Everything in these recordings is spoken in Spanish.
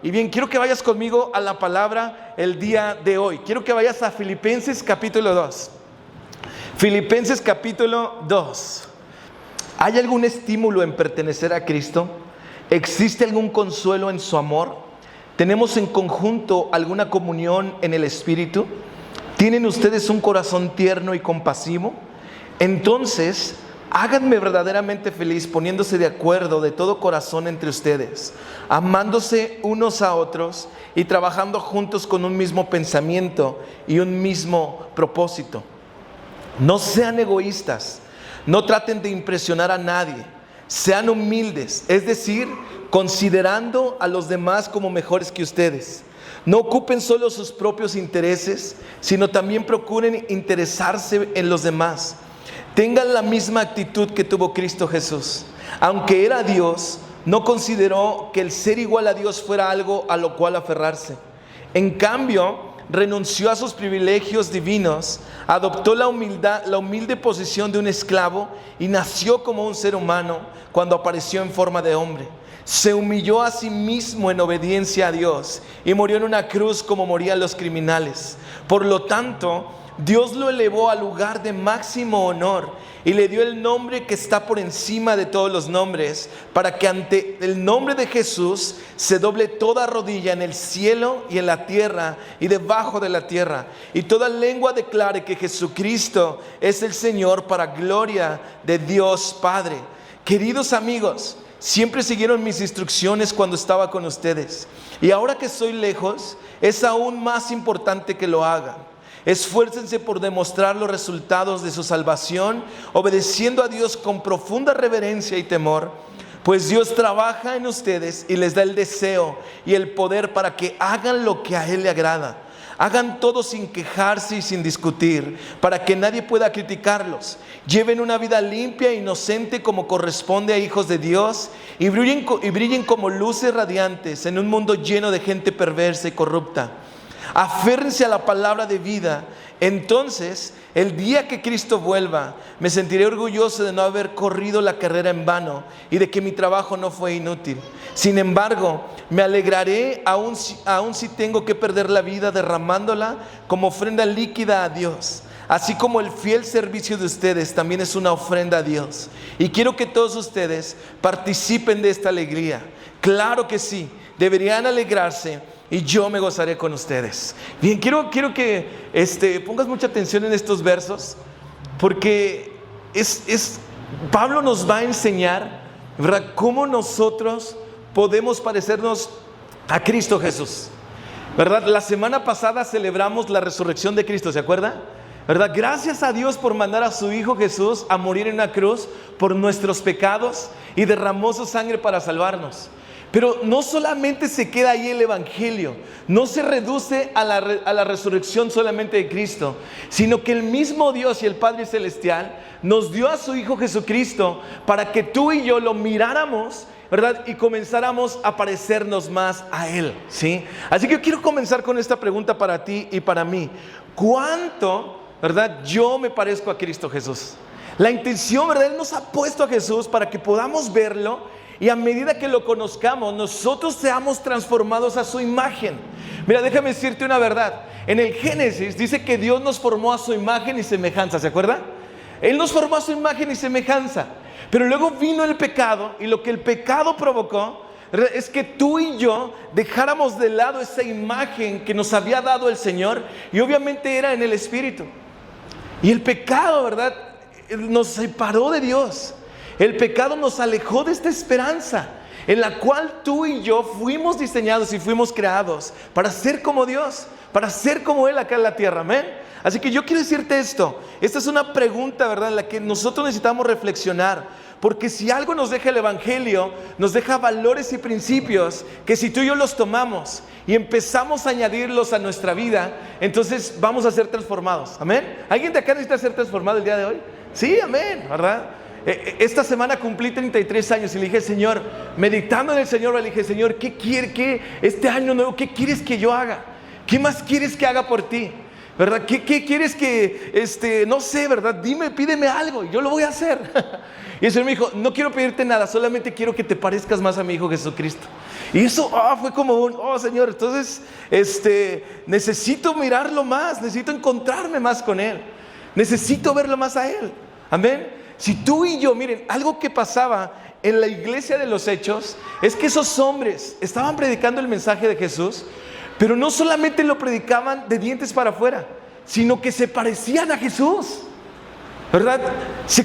Y bien, quiero que vayas conmigo a la palabra el día de hoy. Quiero que vayas a Filipenses capítulo 2. Filipenses capítulo 2. ¿Hay algún estímulo en pertenecer a Cristo? ¿Existe algún consuelo en su amor? ¿Tenemos en conjunto alguna comunión en el Espíritu? ¿Tienen ustedes un corazón tierno y compasivo? Entonces, háganme verdaderamente feliz poniéndose de acuerdo de todo corazón entre ustedes, amándose unos a otros y trabajando juntos con un mismo pensamiento y un mismo propósito. No sean egoístas, no traten de impresionar a nadie, sean humildes, es decir, considerando a los demás como mejores que ustedes. No ocupen solo sus propios intereses, sino también procuren interesarse en los demás. Tengan la misma actitud que tuvo Cristo Jesús. Aunque era Dios, no consideró que el ser igual a Dios fuera algo a lo cual aferrarse. En cambio, renunció a sus privilegios divinos, adoptó la humilde posición de un esclavo y nació como un ser humano cuando apareció en forma de hombre. Se humilló a sí mismo en obediencia a Dios y murió en una cruz como morían los criminales. Por lo tanto, Dios lo elevó al lugar de máximo honor y le dio el nombre que está por encima de todos los nombres, para que ante el nombre de Jesús se doble toda rodilla en el cielo y en la tierra y debajo de la tierra, y toda lengua declare que Jesucristo es el Señor, para gloria de Dios Padre. Queridos amigos, siempre siguieron mis instrucciones cuando estaba con ustedes, y ahora que estoy lejos, es aún más importante que lo hagan. Esfuércense por demostrar los resultados de su salvación, obedeciendo a Dios con profunda reverencia y temor, pues Dios trabaja en ustedes y les da el deseo y el poder para que hagan lo que a Él le agrada. Hagan todo sin quejarse y sin discutir, para que nadie pueda criticarlos. Lleven una vida limpia e inocente como corresponde a hijos de Dios, y brillen como luces radiantes en un mundo lleno de gente perversa y corrupta. Aférrense a la palabra de vida. Entonces, el día que Cristo vuelva, me sentiré orgulloso de no haber corrido la carrera en vano y de que mi trabajo no fue inútil. Sin embargo, me alegraré aún si tengo que perder la vida derramándola como ofrenda líquida a Dios. Así como el fiel servicio de ustedes también es una ofrenda a Dios. Y quiero que todos ustedes participen de esta alegría. Claro que sí, deberían alegrarse, y yo me gozaré con ustedes. Bien, quiero que pongas mucha atención en estos versos, porque Pablo nos va a enseñar, ¿verdad?, cómo nosotros podemos parecernos a Cristo Jesús, ¿verdad? La semana pasada celebramos la resurrección de Cristo, ¿se acuerda? ¿Verdad? Gracias a Dios por mandar a su Hijo Jesús a morir en una cruz por nuestros pecados y derramó su sangre para salvarnos. Pero no solamente se queda ahí el Evangelio, no se reduce a la resurrección solamente de Cristo, sino que el mismo Dios y el Padre Celestial nos dio a su Hijo Jesucristo para que tú y yo lo miráramos, ¿verdad?, y comenzáramos a parecernos más a Él, ¿sí? Así que yo quiero comenzar con esta pregunta para ti y para mí. ¿Cuánto, verdad, yo me parezco a Cristo Jesús? La intención, ¿verdad?, Él nos ha puesto a Jesús para que podamos verlo, y a medida que lo conozcamos, nosotros seamos transformados a su imagen. Mira, déjame decirte una verdad. En el Génesis dice que Dios nos formó a su imagen y semejanza, ¿se acuerda? Él nos formó a su imagen y semejanza. Pero luego vino el pecado, y lo que el pecado provocó es que tú y yo dejáramos de lado esa imagen que nos había dado el Señor, y obviamente era en el Espíritu. Y el pecado, ¿verdad?, nos separó de Dios. El pecado nos alejó de esta esperanza en la cual tú y yo fuimos diseñados y fuimos creados para ser como Dios, para ser como Él acá en la tierra, amén. Así que yo quiero decirte esto. Esta es una pregunta, ¿verdad?, en la que nosotros necesitamos reflexionar, porque si algo nos deja el Evangelio, nos deja valores y principios que si tú y yo los tomamos y empezamos a añadirlos a nuestra vida, entonces vamos a ser transformados, amén. ¿Alguien de acá necesita ser transformado el día de hoy? Sí, amén, ¿verdad? Esta semana cumplí 33 años y le dije, Señor, meditando en el Señor, le dije, Señor, ¿qué quiere que este año nuevo, qué quieres que yo haga? ¿Qué más quieres que haga por ti? ¿verdad? ¿Qué quieres que, no sé, ¿verdad? Dime, pídeme algo y yo lo voy a hacer. Y el Señor me dijo, no quiero pedirte nada, solamente quiero que te parezcas más a mi Hijo Jesucristo. Y eso fue como Señor, entonces necesito mirarlo más, necesito encontrarme más con Él, necesito verlo más a Él. Amén. Si tú y yo, miren, algo que pasaba en la iglesia de los Hechos es que esos hombres estaban predicando el mensaje de Jesús, pero no solamente lo predicaban de dientes para afuera, sino que se parecían a Jesús, ¿verdad? Se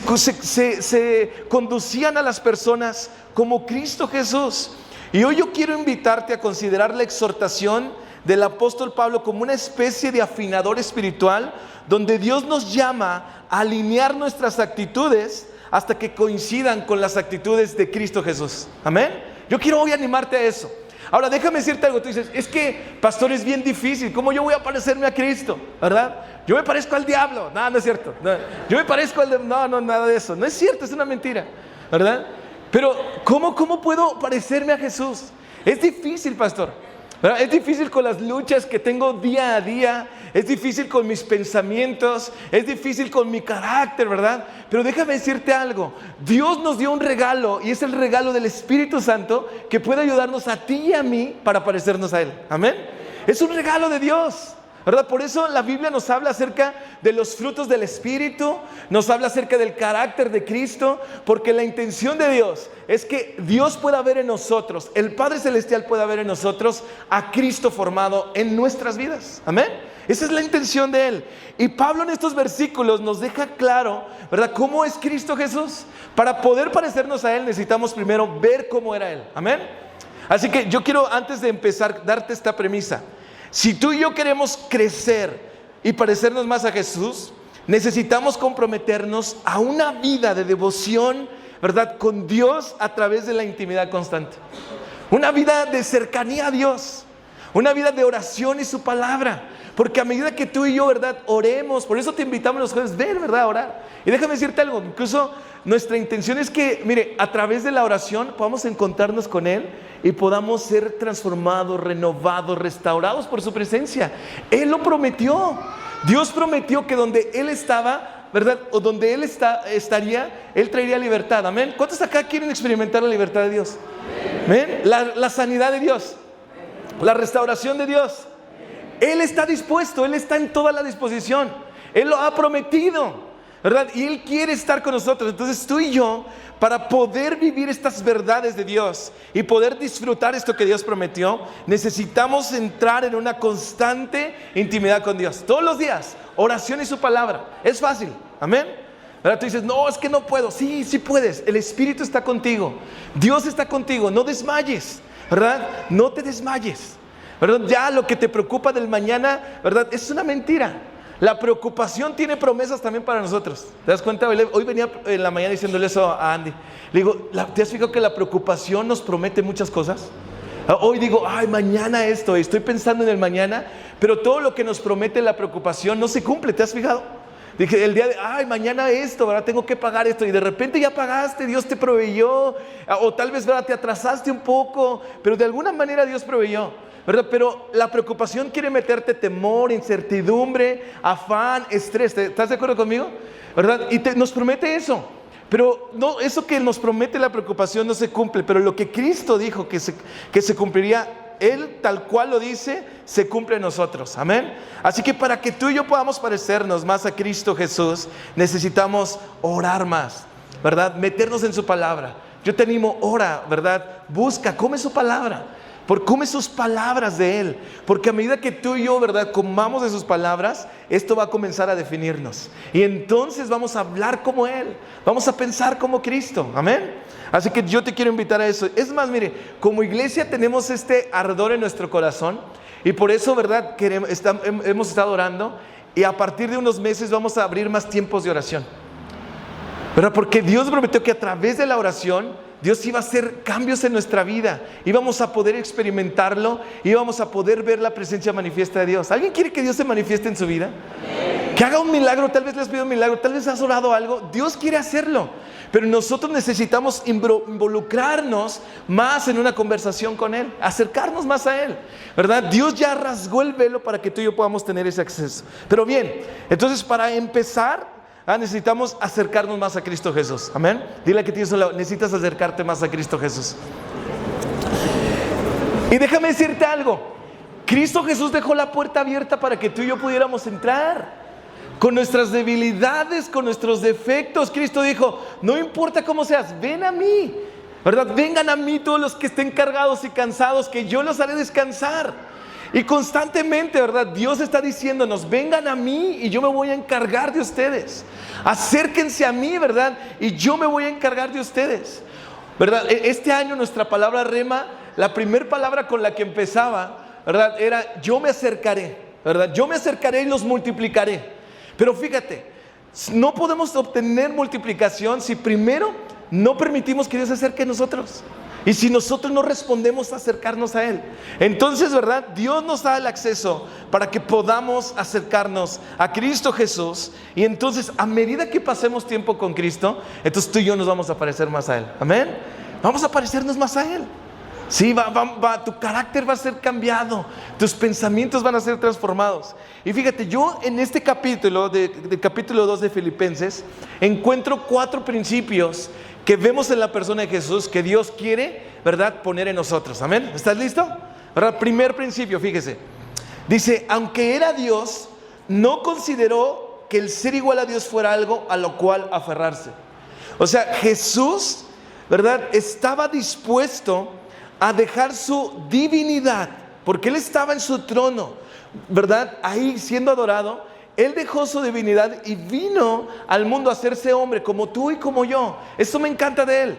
conducían a las personas como Cristo Jesús. Y hoy yo quiero invitarte a considerar la exhortación del apóstol Pablo como una especie de afinador espiritual, donde Dios nos llama a alinear nuestras actitudes hasta que coincidan con las actitudes de Cristo Jesús. Amén. Yo quiero hoy animarte a eso. Ahora déjame decirte algo. Tú dices, es que pastor, es bien difícil, ¿cómo yo voy a parecerme a Cristo? ¿Verdad? Yo me parezco al diablo. No es cierto. No. Yo me parezco al no, nada de eso. No es cierto, es una mentira, ¿verdad? Pero ¿cómo puedo parecerme a Jesús? Es difícil, pastor, ¿verdad? Es difícil con las luchas que tengo día a día, es difícil con mis pensamientos, es difícil con mi carácter, ¿verdad? Pero déjame decirte algo, Dios nos dio un regalo y es el regalo del Espíritu Santo que puede ayudarnos a ti y a mí para parecernos a Él. Amén. Es un regalo de Dios, ¿verdad? Por eso la Biblia nos habla acerca de los frutos del Espíritu, nos habla acerca del carácter de Cristo, porque la intención de Dios es que Dios pueda ver en nosotros, el Padre Celestial pueda ver en nosotros a Cristo formado en nuestras vidas. Amén. Esa es la intención de Él. Y Pablo en estos versículos nos deja claro, ¿verdad?, cómo es Cristo Jesús. Para poder parecernos a Él necesitamos primero ver cómo era Él. Amén. Así que yo quiero, antes de empezar, darte esta premisa. Si tú y yo queremos crecer y parecernos más a Jesús, necesitamos comprometernos a una vida de devoción, ¿verdad?, con Dios a través de la intimidad constante. Una vida de cercanía a Dios, una vida de oración y su palabra. Porque a medida que tú y yo, ¿verdad?, oremos, por eso te invitamos los jueves, ven, ¿verdad?, a orar. Y déjame decirte algo, incluso nuestra intención es que, mire, a través de la oración podamos encontrarnos con Él y podamos ser transformados, renovados, restaurados por su presencia. Él lo prometió. Dios prometió que donde Él estaba, ¿verdad?, o donde Él estaría, Él traería libertad. Amén. ¿Cuántos acá quieren experimentar la libertad de Dios? Amén. La sanidad de Dios, la restauración de Dios. Él está dispuesto, Él está en toda la disposición. Él lo ha prometido, ¿verdad? Y Él quiere estar con nosotros. Entonces tú y yo, para poder vivir estas verdades de Dios y poder disfrutar esto que Dios prometió, necesitamos entrar en una constante intimidad con Dios. Todos los días, oración y su palabra. Es fácil, amén. ¿Verdad? Tú dices, no, es que no puedo. Sí puedes. El Espíritu está contigo. Dios está contigo. No desmayes, ¿verdad? No te desmayes, ¿verdad? Ya lo que te preocupa del mañana, ¿verdad?, es una mentira. La preocupación tiene promesas también para nosotros. ¿Te das cuenta? Hoy venía en la mañana diciéndole eso a Andy. Le digo, ¿te has fijado que la preocupación nos promete muchas cosas? Hoy digo, mañana esto, estoy pensando en el mañana, pero todo lo que nos promete la preocupación no se cumple. ¿Te has fijado? Dije, el día de, mañana esto, ¿verdad?, tengo que pagar esto, y de repente ya pagaste, Dios te proveyó, o tal vez, ¿verdad?, te atrasaste un poco, pero de alguna manera Dios proveyó, ¿verdad? Pero la preocupación quiere meterte temor, incertidumbre, afán, estrés. ¿Estás de acuerdo conmigo? ¿Verdad? Y nos promete eso. Pero no, eso que nos promete la preocupación no se cumple. Pero lo que Cristo dijo que se cumpliría, Él tal cual lo dice, se cumple en nosotros. Amén. Así que para que tú y yo podamos parecernos más a Cristo Jesús, necesitamos orar más, ¿verdad? Meternos en su palabra. Yo te animo, ora, ¿verdad? Busca, come su palabra. Come sus palabras de Él. Porque a medida que tú y yo, ¿verdad?, comamos de sus palabras, esto va a comenzar a definirnos. Y entonces vamos a hablar como Él. Vamos a pensar como Cristo. Amén. Así que yo te quiero invitar a eso. Es más, mire, como iglesia tenemos este ardor en nuestro corazón. Y por eso, ¿verdad?, hemos estado orando. Y a partir de unos meses vamos a abrir más tiempos de oración, ¿verdad? Porque Dios prometió que a través de la oración Dios iba a hacer cambios en nuestra vida. Íbamos a poder experimentarlo. Íbamos a poder ver la presencia manifiesta de Dios. ¿Alguien quiere que Dios se manifieste en su vida? Que haga un milagro. Tal vez le has pedido un milagro. Tal vez has orado algo. Dios quiere hacerlo. pero nosotros necesitamos involucrarnos más en una conversación con Él, acercarnos más a Él, ¿verdad? Dios ya rasgó el velo para que tú y yo podamos tener ese acceso. Pero bien, entonces para empezar, necesitamos acercarnos más a Cristo Jesús. Amén. Dile a que tienes un lado, necesitas acercarte más a Cristo Jesús. Y déjame decirte algo, Cristo Jesús dejó la puerta abierta para que tú y yo pudiéramos entrar. Con nuestras debilidades, con nuestros defectos, Cristo dijo, no importa cómo seas, ven a mí, ¿verdad? Vengan a mí todos los que estén cargados y cansados, que yo los haré descansar. Y constantemente, ¿verdad? Dios está diciéndonos, vengan a mí y yo me voy a encargar de ustedes. Acérquense a mí, ¿verdad? Y yo me voy a encargar de ustedes, ¿verdad? Este año nuestra palabra rema, la primera palabra con la que empezaba, ¿verdad? Era yo me acercaré, ¿verdad? Yo me acercaré y los multiplicaré. Pero fíjate, no podemos obtener multiplicación si primero no permitimos que Dios se acerque a nosotros. Y si nosotros no respondemos a acercarnos a Él. Entonces, ¿verdad? Dios nos da el acceso para que podamos acercarnos a Cristo Jesús. Y entonces, a medida que pasemos tiempo con Cristo, entonces tú y yo nos vamos a parecer más a Él. Amén. Vamos a parecernos más a Él. Sí, tu carácter va a ser cambiado, tus pensamientos van a ser transformados. Y fíjate, yo en este capítulo, del capítulo 2 de Filipenses, encuentro 4 principios que vemos en la persona de Jesús que Dios quiere, ¿verdad?, poner en nosotros. Amén. ¿Estás listo? ¿Verdad? Primer principio, fíjese. Dice, aunque era Dios, no consideró que el ser igual a Dios fuera algo a lo cual aferrarse. O sea, Jesús, ¿verdad?, estaba dispuesto a dejar su divinidad, porque Él estaba en su trono, ¿verdad? Ahí siendo adorado. Él dejó su divinidad y vino al mundo a hacerse hombre, como tú y como yo. Esto me encanta de Él,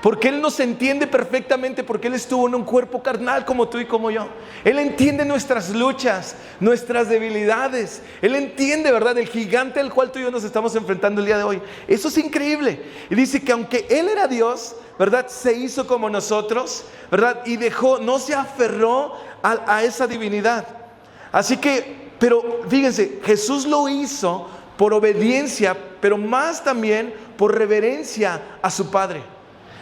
porque Él nos entiende perfectamente, porque Él estuvo en un cuerpo carnal como tú y como yo. Él entiende nuestras luchas, nuestras debilidades. Él entiende, ¿verdad?, el gigante al cual tú y yo nos estamos enfrentando el día de hoy. Eso es increíble. Y dice que aunque Él era Dios, ¿verdad?, se hizo como nosotros, ¿verdad? Y no se aferró a esa divinidad. Así que, pero fíjense, Jesús lo hizo por obediencia, pero más también por reverencia a su Padre.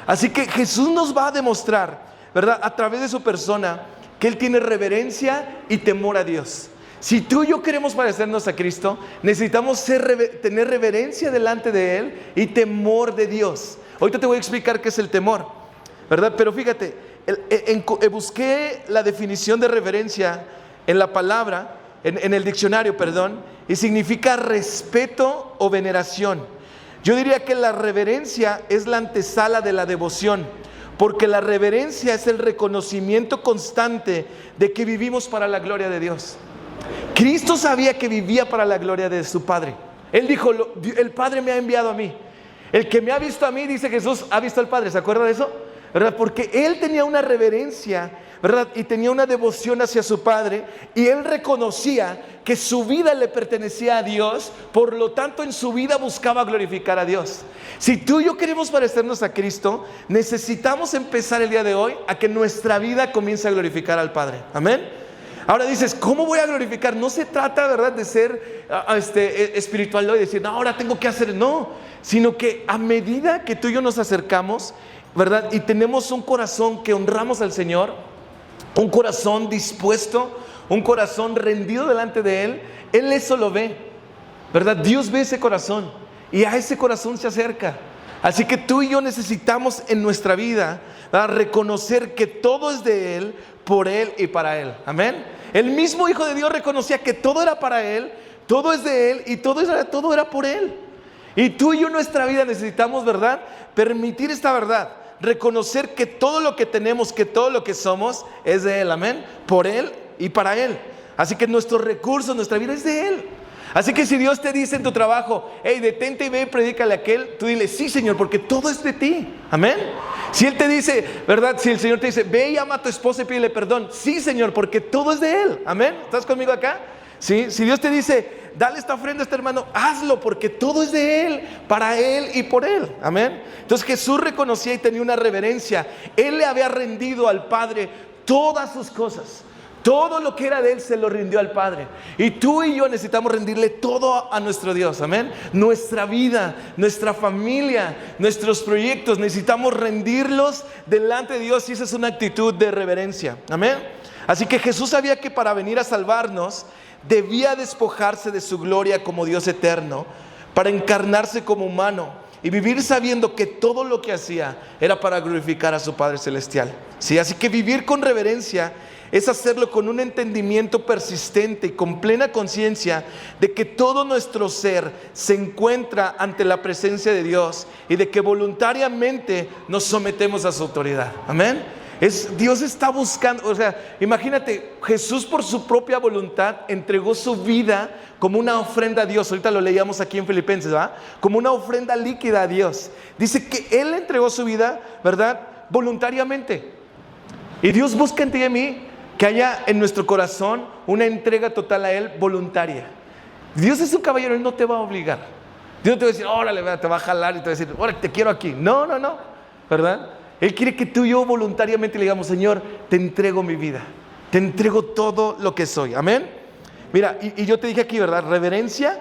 Así que Jesús nos va a demostrar, ¿verdad?, a través de su persona, que Él tiene reverencia y temor a Dios. Si tú y yo queremos parecernos a Cristo, necesitamos tener reverencia delante de Él y temor de Dios. Ahorita te voy a explicar qué es el temor, ¿verdad? Pero fíjate, busqué la definición de reverencia en la palabra, en el diccionario, perdón, y significa respeto o veneración. Yo diría que la reverencia es la antesala de la devoción, porque la reverencia es el reconocimiento constante de que vivimos para la gloria de Dios. Cristo sabía que vivía para la gloria de su Padre. Él dijo, el Padre me ha enviado a mí. El que me ha visto a mí, dice Jesús, ha visto al Padre. ¿Se acuerda de eso? ¿Verdad? Porque Él tenía una reverencia, ¿verdad?, y tenía una devoción hacia su Padre, y Él reconocía que su vida le pertenecía a Dios, por lo tanto en su vida buscaba glorificar a Dios. Si tú y yo queremos parecernos a Cristo, necesitamos empezar el día de hoy a que nuestra vida comience a glorificar al Padre. Amén. Ahora dices, ¿cómo voy a glorificar? No se trata, ¿verdad?, de ser espiritual y decir, no, ahora tengo que hacer, no, sino que a medida que tú y yo nos acercamos, ¿verdad?, y tenemos un corazón que honramos al Señor, un corazón dispuesto, un corazón rendido delante de Él, Él eso lo ve, ¿verdad? Dios ve ese corazón y a ese corazón se acerca. Así que tú y yo necesitamos en nuestra vida, ¿verdad?, reconocer que todo es de Él, por Él y para Él. Amén. El mismo Hijo de Dios reconocía que todo era para Él, todo es de Él y todo era por Él. Y tú y yo en nuestra vida necesitamos, ¿verdad?, permitir esta verdad, reconocer que todo lo que tenemos, que todo lo que somos es de Él. Amén. Por Él y para Él. Así que nuestros recursos, nuestra vida es de Él. Así que si Dios te dice en tu trabajo, hey, detente y ve y predícale a aquel, tú dile, sí, Señor, porque todo es de ti. Amén. Si Él te dice, ¿verdad?, si el Señor te dice, ve y ama a tu esposa y pídele perdón, sí, Señor, porque todo es de Él. Amén. ¿Estás conmigo acá? ¿Sí? Si Dios te dice, dale esta ofrenda a este hermano, hazlo, porque todo es de Él, para Él y por Él. Amén. Entonces Jesús reconocía y tenía una reverencia. Él le había rendido al Padre todas sus cosas. Todo lo que era de Él se lo rindió al Padre. Y tú y yo necesitamos rendirle todo a nuestro Dios, amén. Nuestra vida, nuestra familia, nuestros proyectos, necesitamos rendirlos delante de Dios, y esa es una actitud de reverencia, amén. Así que Jesús sabía que para venir a salvarnos debía despojarse de su gloria como Dios eterno para encarnarse como humano y vivir sabiendo que todo lo que hacía era para glorificar a su Padre Celestial. ¿Sí? Así que vivir con reverencia es hacerlo con un entendimiento persistente y con plena conciencia de que todo nuestro ser se encuentra ante la presencia de Dios y de que voluntariamente nos sometemos a su autoridad. Amén. Dios está buscando, o sea, imagínate, Jesús por su propia voluntad entregó su vida como una ofrenda a Dios. Ahorita lo leíamos aquí en Filipenses, ¿verdad? Como una ofrenda líquida a Dios. Dice que Él entregó su vida, ¿verdad? Voluntariamente. Y Dios busca en ti y en mí que haya en nuestro corazón una entrega total a Él voluntaria. Dios es un caballero, Él no te va a obligar. Dios no te va a decir, órale, te va a jalar y te va a decir, órale, te quiero aquí. No, ¿verdad? Él quiere que tú y yo voluntariamente le digamos, Señor, te entrego mi vida, te entrego todo lo que soy, amén. Mira, y yo te dije aquí, ¿verdad? Reverencia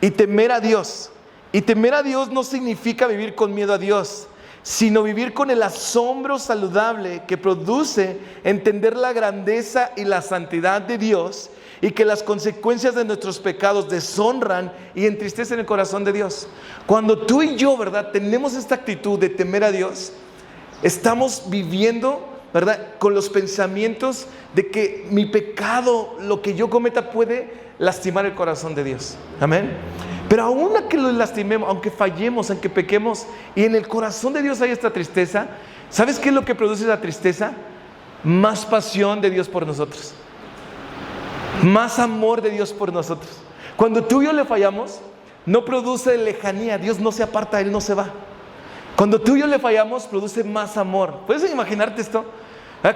y temer a Dios. Y temer a Dios no significa vivir con miedo a Dios, sino vivir con el asombro saludable que produce entender la grandeza y la santidad de Dios, y que las consecuencias de nuestros pecados deshonran y entristecen el corazón de Dios. Cuando tú y yo, ¿verdad?, tenemos esta actitud de temer a Dios, estamos viviendo, ¿verdad?, con los pensamientos de que mi pecado, lo que yo cometa, puede lastimar el corazón de Dios. Amén. Pero aún a que lo lastimemos, aunque fallemos, aunque pequemos, y en el corazón de Dios hay esta tristeza, ¿sabes qué es lo que produce esa tristeza? Más pasión de Dios por nosotros, más amor de Dios por nosotros. Cuando tú y yo le fallamos, no produce lejanía. Dios no se aparta, Él no se va. Cuando tú y yo le fallamos, produce más amor. ¿Puedes imaginarte esto?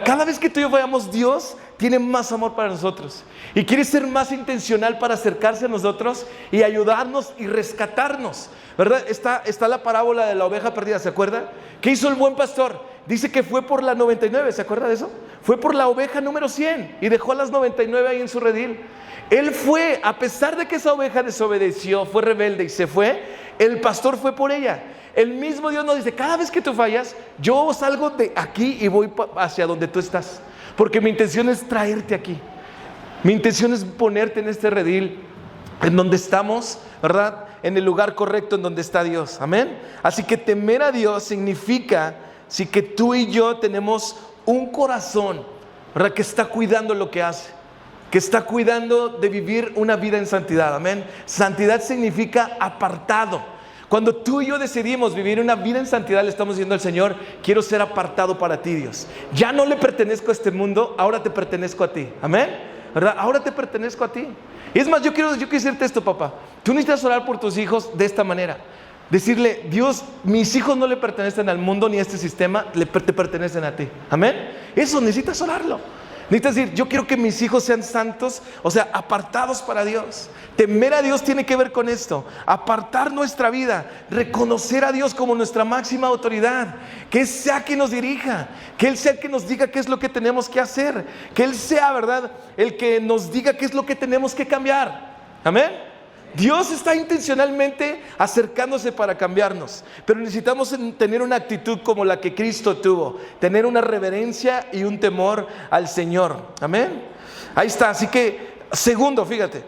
Cada vez que tú y yo fallamos, Dios tiene más amor para nosotros y quiere ser más intencional para acercarse a nosotros y ayudarnos y rescatarnos, ¿verdad? Está la parábola de la oveja perdida, ¿se acuerda? ¿Qué hizo el buen pastor? Dice que fue por la 99, ¿se acuerda de eso? Fue por la oveja número 100 y dejó a las 99 ahí en su redil. Él fue, a pesar de que esa oveja desobedeció, fue rebelde y se fue, el pastor fue por ella. El mismo Dios nos dice, cada vez que tú fallas, yo salgo de aquí y voy hacia donde tú estás, porque mi intención es traerte aquí. Mi intención es ponerte en este redil, en donde estamos, ¿verdad?, en el lugar correcto en donde está Dios. Amén. Así que temer a Dios significa, sí, que tú y yo tenemos un corazón, ¿verdad?, que está cuidando lo que hace, que está cuidando de vivir una vida en santidad. Amén. Santidad significa apartado. Cuando tú y yo decidimos vivir una vida en santidad, le estamos diciendo al Señor, quiero ser apartado para ti, Dios. Ya no le pertenezco a este mundo, ahora te pertenezco a ti. Amén, ¿verdad? Ahora te pertenezco a ti. Y es más, yo quiero decirte esto, papá. Tú necesitas orar por tus hijos de esta manera. Decirle, Dios, mis hijos no le pertenecen al mundo ni a este sistema, te pertenecen a ti. Amén. Eso necesitas orarlo. Necesitas decir, yo quiero que mis hijos sean santos, o sea, apartados para Dios. Temer a Dios tiene que ver con esto, apartar nuestra vida, reconocer a Dios como nuestra máxima autoridad, que Él sea quien nos dirija, que Él sea el que nos diga qué es lo que tenemos que hacer, que Él sea, ¿verdad?, el que nos diga qué es lo que tenemos que cambiar. Amén. Dios está intencionalmente acercándose para cambiarnos, pero necesitamos tener una actitud como la que Cristo tuvo, tener una reverencia y un temor al Señor. Amén. Ahí está. Así que, segundo, fíjate,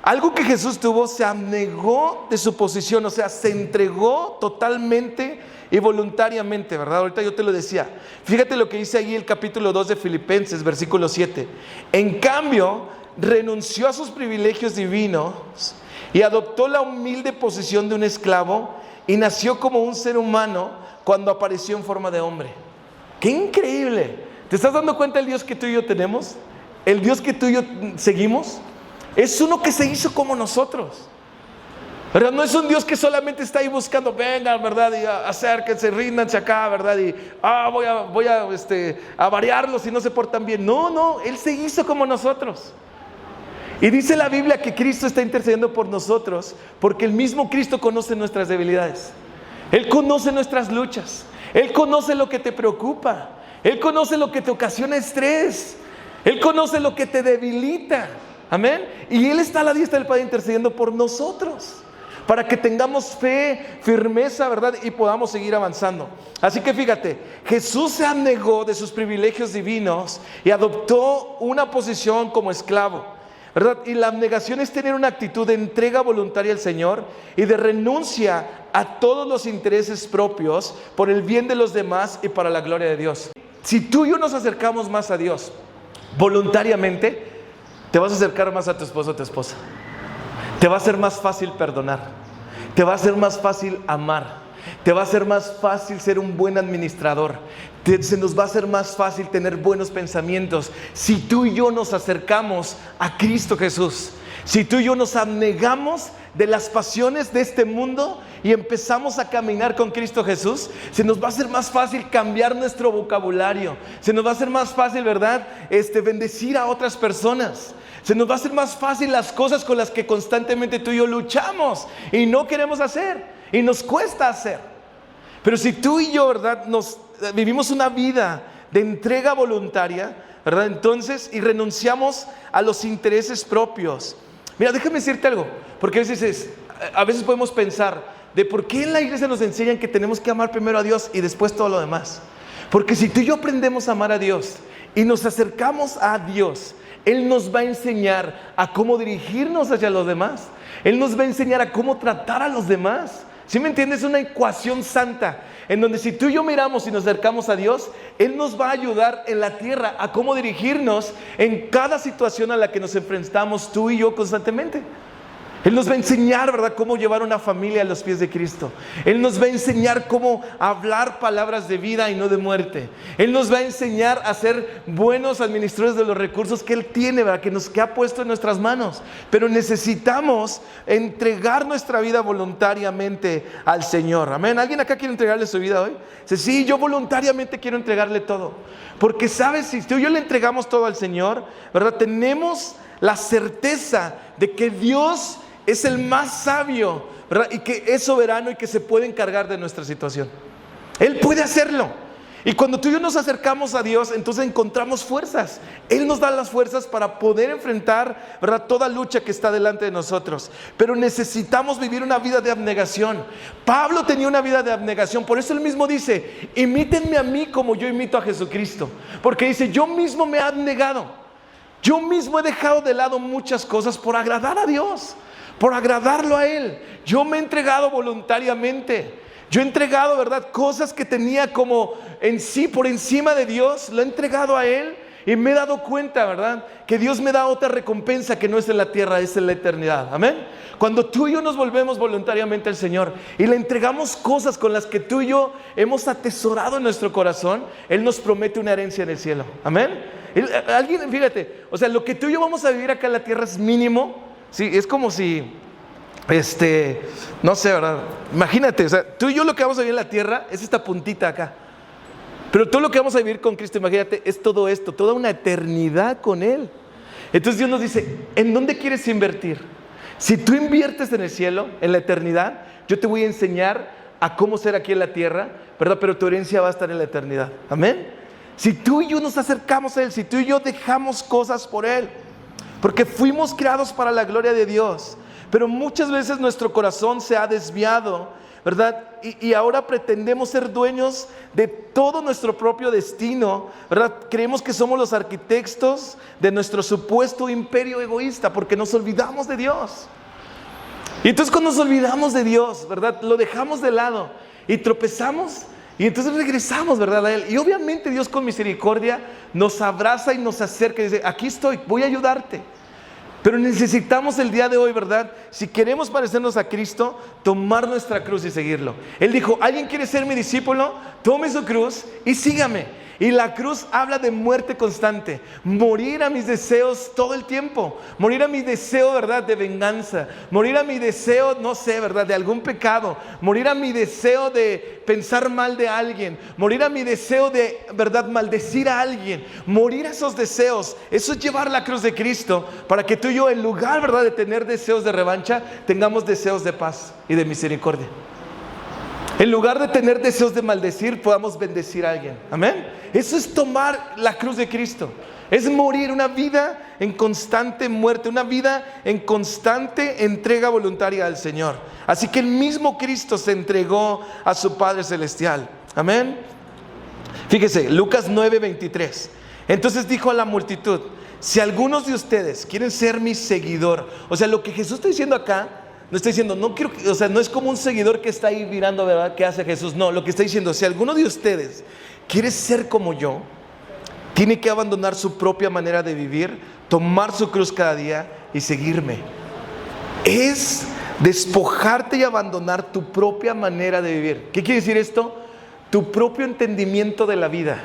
algo que Jesús tuvo, se abnegó de su posición, o sea, se entregó totalmente y voluntariamente, ¿verdad? Ahorita yo te lo decía. Fíjate lo que dice ahí el capítulo 2 de Filipenses, versículo 7. En cambio, renunció a sus privilegios divinos y adoptó la humilde posición de un esclavo y nació como un ser humano cuando apareció en forma de hombre. ¡Qué increíble! ¿Te estás dando cuenta del Dios que tú y yo tenemos? El Dios que tú y yo seguimos es uno que se hizo como nosotros, ¿verdad? No es un Dios que solamente está ahí buscando, vengan, ¿verdad?, y acérquense, ríndanse acá, ¿verdad?, y voy a variarlos si no se portan bien. No, Él se hizo como nosotros. Y dice la Biblia que Cristo está intercediendo por nosotros porque el mismo Cristo conoce nuestras debilidades. Él conoce nuestras luchas. Él conoce lo que te preocupa. Él conoce lo que te ocasiona estrés. Él conoce lo que te debilita. Amén. Y Él está a la diestra del Padre intercediendo por nosotros, para que tengamos fe, firmeza, ¿verdad? Y podamos seguir avanzando. Así que fíjate, Jesús se abnegó de sus privilegios divinos y adoptó una posición como esclavo, ¿verdad? Y la abnegación es tener una actitud de entrega voluntaria al Señor y de renuncia a todos los intereses propios por el bien de los demás y para la gloria de Dios. Si tú y yo nos acercamos más a Dios voluntariamente, te vas a acercar más a tu esposo o a tu esposa. Te va a ser más fácil perdonar. Te va a ser más fácil amar. Te va a ser más fácil ser un buen administrador. Se nos va a hacer más fácil tener buenos pensamientos si tú y yo nos acercamos a Cristo Jesús. Si tú y yo nos abnegamos de las pasiones de este mundo y empezamos a caminar con Cristo Jesús, se nos va a hacer más fácil cambiar nuestro vocabulario. Se nos va a hacer más fácil, ¿verdad? Bendecir a otras personas. Se nos va a hacer más fácil las cosas con las que constantemente tú y yo luchamos y no queremos hacer y nos cuesta hacer. Pero si tú y yo, ¿verdad?, vivimos una vida de entrega voluntaria, ¿verdad?, entonces, y renunciamos a los intereses propios. Mira, déjame decirte algo, porque a veces podemos pensar de por qué en la iglesia nos enseñan que tenemos que amar primero a Dios y después todo lo demás. Porque si tú y yo aprendemos a amar a Dios y nos acercamos a Dios, Él nos va a enseñar a cómo dirigirnos hacia los demás. Él nos va a enseñar a cómo tratar a los demás. ¿Sí me entiendes? Es una ecuación santa en donde si tú y yo miramos y nos acercamos a Dios, Él nos va a ayudar en la tierra a cómo dirigirnos en cada situación a la que nos enfrentamos tú y yo constantemente. Él nos va a enseñar, ¿verdad?, cómo llevar una familia a los pies de Cristo. Él nos va a enseñar cómo hablar palabras de vida y no de muerte. Él nos va a enseñar a ser buenos administradores de los recursos que Él tiene, ¿verdad?, que ha puesto en nuestras manos. Pero necesitamos entregar nuestra vida voluntariamente al Señor. Amén. ¿Alguien acá quiere entregarle su vida hoy? Dice, sí, yo voluntariamente quiero entregarle todo. Porque sabes, si tú y yo le entregamos todo al Señor, ¿verdad?, tenemos la certeza de que Dios es el más sabio, ¿verdad?, y que es soberano y que se puede encargar de nuestra situación. Él puede hacerlo. Y cuando tú y yo nos acercamos a Dios, entonces encontramos fuerzas. Él nos da las fuerzas para poder enfrentar, ¿verdad?, toda lucha que está delante de nosotros. Pero necesitamos vivir una vida de abnegación. Pablo tenía una vida de abnegación. Por eso él mismo dice, imítenme a mí como yo imito a Jesucristo. Porque dice, yo mismo me he abnegado. Yo mismo he dejado de lado muchas cosas por agradar a Dios, por agradarlo a Él. Yo me he entregado voluntariamente. Yo he entregado, ¿verdad?, cosas que tenía como en sí, por encima de Dios. Lo he entregado a Él y me he dado cuenta, ¿verdad?, que Dios me da otra recompensa que no es en la tierra, es en la eternidad. Amén. Cuando tú y yo nos volvemos voluntariamente al Señor y le entregamos cosas con las que tú y yo hemos atesorado en nuestro corazón, Él nos promete una herencia en el cielo. Amén. Alguien, fíjate, o sea, lo que tú y yo vamos a vivir acá en la tierra es mínimo. Sí, es como si, no sé, ¿verdad? Imagínate, o sea, tú y yo lo que vamos a vivir en la tierra es esta puntita acá. Pero todo lo que vamos a vivir con Cristo, imagínate, es todo esto, toda una eternidad con Él. Entonces Dios nos dice, ¿en dónde quieres invertir? Si tú inviertes en el cielo, en la eternidad, yo te voy a enseñar a cómo ser aquí en la tierra, ¿verdad? Pero tu herencia va a estar en la eternidad. Amén. Si tú y yo nos acercamos a Él, si tú y yo dejamos cosas por Él, porque fuimos creados para la gloria de Dios, pero muchas veces nuestro corazón se ha desviado, ¿verdad? Y ahora pretendemos ser dueños de todo nuestro propio destino, ¿verdad? Creemos que somos los arquitectos de nuestro supuesto imperio egoísta porque nos olvidamos de Dios. Y entonces cuando nos olvidamos de Dios, ¿verdad?, lo dejamos de lado y tropezamos. Y entonces regresamos, ¿verdad?, a Él. Y obviamente Dios con misericordia nos abraza y nos acerca y dice, aquí estoy, voy a ayudarte. Pero necesitamos el día de hoy, ¿verdad?, si queremos parecernos a Cristo, tomar nuestra cruz y seguirlo. Él dijo, ¿alguien quiere ser mi discípulo? Tome su cruz y sígame. Y la cruz habla de muerte constante, morir a mis deseos todo el tiempo, morir a mi deseo, ¿verdad?, de venganza, morir a mi deseo, no sé, ¿verdad?, de algún pecado, morir a mi deseo de pensar mal de alguien, morir a mi deseo de, ¿verdad?, maldecir a alguien, morir a esos deseos. Eso es llevar la cruz de Cristo para que tú y yo, en lugar, ¿verdad?, de tener deseos de revancha, tengamos deseos de paz y de misericordia. En lugar de tener deseos de maldecir, podamos bendecir a alguien. Amén. Eso es tomar la cruz de Cristo. Es morir, una vida en constante muerte, una vida en constante entrega voluntaria al Señor. Así que el mismo Cristo se entregó a su Padre Celestial. Amén. Fíjese, Lucas 9:23. Entonces dijo a la multitud: si algunos de ustedes quieren ser mi seguidor. O sea, lo que Jesús está diciendo acá, no está diciendo, no quiero, o sea, no es como un seguidor que está ahí mirando, ¿verdad?, qué hace Jesús. No, lo que está diciendo, si alguno de ustedes quiere ser como yo, tiene que abandonar su propia manera de vivir, tomar su cruz cada día y seguirme. Es despojarte y abandonar tu propia manera de vivir. ¿Qué quiere decir esto? Tu propio entendimiento de la vida,